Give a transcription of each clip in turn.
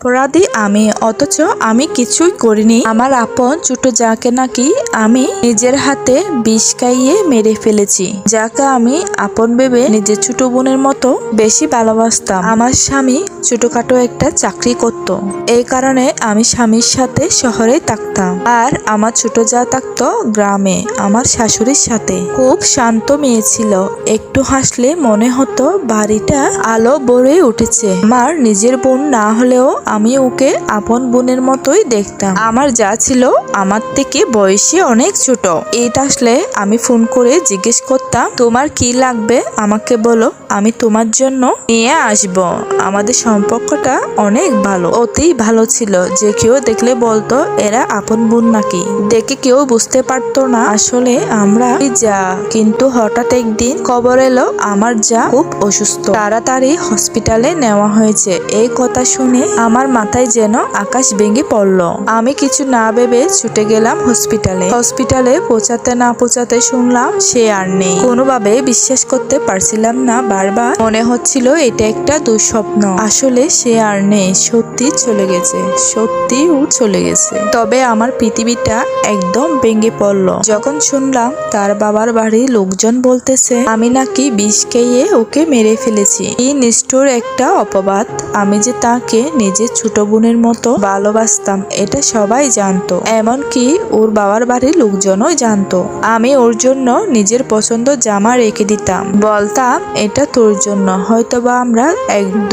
অপরাধী আমি, অথচ আমি কিছুই করিনি। আমার আপন ছোট যাকে নাকি আমি নিজের হাতে বিষ খাইয়ে মেরে ফেলেছি, যাকে আমি আপন ভেবে নিজের ছোট বোনের মতো বেশি ভালোবাসতাম। আমার স্বামী ছোটখাটো একটা চাকরি করত, এই কারণে আমি স্বামীর সাথে শহরে থাকতাম, আর আমার ছোট যা থাকতো গ্রামে আমার শাশুড়ির সাথে। খুব শান্ত মেয়ে ছিল, একটু হাসলে মনে হতো বাড়িটা আলো ভরে উঠেছে। আমার নিজের বোন না হলেও আমি ওকে আপন বোনের মতোই দেখতাম। আমার যা ছিল আমার থেকে বয়সে অনেক ছোট। ঈদ আসলে আমি ফোন করে জিজ্ঞেস করতাম, তোমার কি লাগবে আমাকে বলো, আমি তোমার জন্য নিয়ে আসব। আমাদের সম্পর্কটা অনেক ভালো, অতি ভালো ছিল, যে কেউ দেখলে বলতো এরা আপন বোন নাকি। দেখে কেউ বুঝতে পারতো না আসলে আমরা যা। কিন্তু হঠাৎ একদিন খবর এলো আমার যা খুব অসুস্থ, তাড়াতাড়ি হসপিটালে নেওয়া হয়েছে। এই কথা শুনে আমার মাথায় যেন আকাশ ভেঙে পড়লো। আমি কিছু না ভেবে ছুটে গেলাম হসপিটালে পৌঁছাতে না পৌঁছাতে শুনলাম সে আর নেই। কোনোভাবে বিশ্বাস করতে পারছিলাম না, বারবার মনে হচ্ছিল এটা একটা দুঃস্বপ্ন। আসলে সে আর নেই, সত্যি চলে গেছে, সত্যি ও চলে গেছে। তবে আমার পৃথিবীটা একদম ভেঙে পড়লো যখন শুনলাম তার বাবার বাড়ির লোকজন বলতেছে আমি নাকি বিষ খেয়ে ওকে মেরে ফেলেছি। এই নিষ্ঠুর একটা অপবাদ। আমি যে তাকে নিজের ছোট বোনের মতো ভালোবাসতাম এটা সবাই জানতো, এমনকি ওর বাবার বাড়ির লোকজনও জানতো। আমি ওর জন্য নিজের পছন্দ জামা রেখে দিতাম, বলতাম এটা তোর জন্য, হয়তোবা আমরা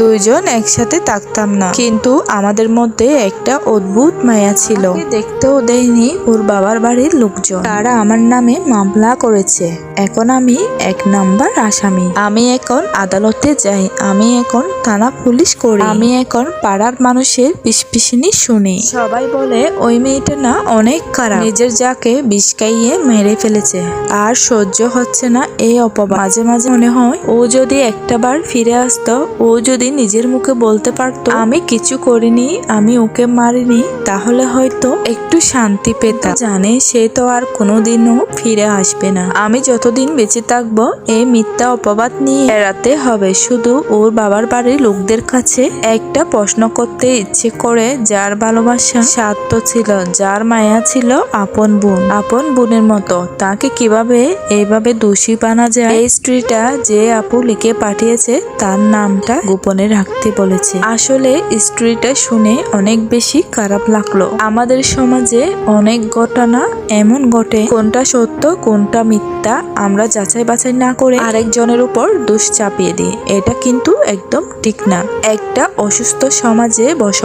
দুইজন একসাথে থাকতাম না, কিন্তু আমাদের মধ্যে একটা অদ্ভুত মায়া ছিল। দেখতেও দেয়নি ওর বাবার বাড়ির লোকজন, তারা আমার নামে মামলা করেছে। এখন আমি 1 নাম্বার আসামি। আমি এখন আদালতে যাই, আমি এখন থানা পুলিশ করি, আমি এখন পাড়ার মানুষের পিসপিসিনি শুনি। সবাই বলে ওই মেয়েটা না অনেক খারাপ, নিজের যাকে বিষ খাইয়ে মেরে ফেলেছে, আর সহ্য হচ্ছে না এই অপবাদ। মাঝে মাঝে মনে হয় ও যদি একটাবার ফিরে আসতো, ও যদি নিজের মুখে বলতে পারতো আমি কিছু করিনি, আমি ওকে মারিনি, তাহলে হয়তো একটু শান্তি পেতাম। জানে সে তো আর কোনোদিনও ফিরে আসবে না। আমি যতদিন বেঁচে থাকবো এই মিথ্যা অপবাদ নিয়ে এড়াতে হবে। শুধু ওর বাবার বাড়ির লোকদের কাছে একটা প্রশ্ন করতে ইচ্ছে করে, যার ভালোবাসা স্বার্থ ছিল, যার মায়া ছিল আপন বোনের মতো, তাকে কিভাবে এইভাবে দোষী বানা যায়? এই স্ত্রীটা যে আপু লিখে পাঠিয়েছে তার নামটা গোপনে রাখতে বলেছে। আসলে স্ত্রীটা শুনে অনেক বেশি খারাপ লাগলো। আমাদের সমাজে অনেক ঘটনা এমন ঘটে, কোনটা সত্য কোনটা মিথ্যা আমরা যাচাই বাছাই না করে আরেকজনের উপর দোষ চাপিয়ে দিই। এটা কিন্তু একদম ঠিক না। একটা অসুস্থ সমাজে বসবাস